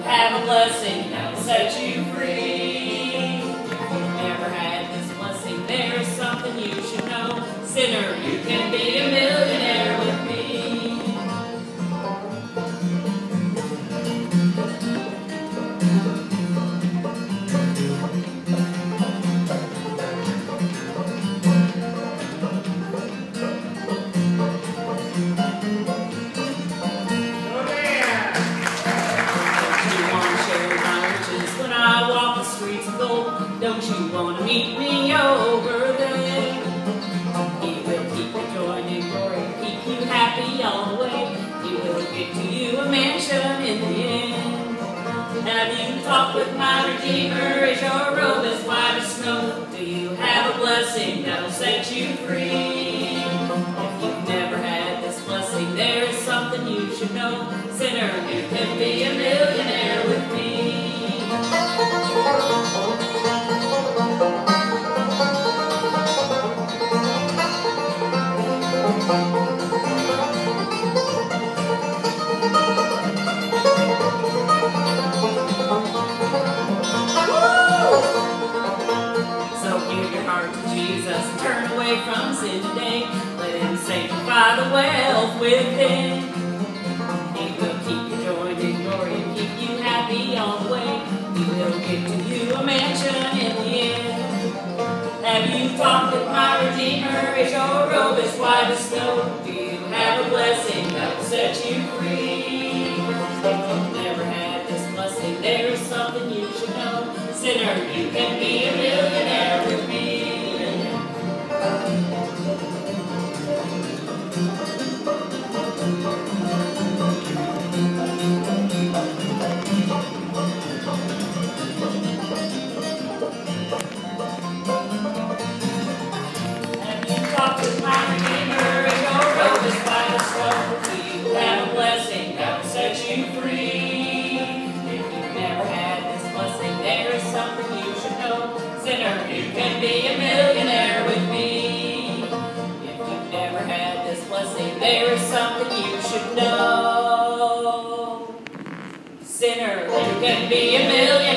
have a blessing that will set you free. If you've never had this blessing, there is something you should know. Sinner, you can be a millionaire with me. Don't you want to meet me over there? He will keep you joy and glory, keep you happy all the way. He will give to you a mansion in the end. Have you talked with my Redeemer? Is your robe as white as snow? Do you have a blessing that'll set you free? If you've never had this blessing, there is something you should know. Sinner, you can be a millionaire with me. Jesus, turn away from sin today. Let him sanctify the wealth within. He will keep you joined in glory and keep you happy all the way. He will give to you a mansion in the end. Have you talked with my Redeemer? Is your robe as white as snow? Do you have a blessing that will set you free? If you've never had this blessing, there is something you should know. Sinner, you can be a millionaire with me. You can be a millionaire with me. If you've never had this blessing, there is something you should know. Sinner, you can be a millionaire.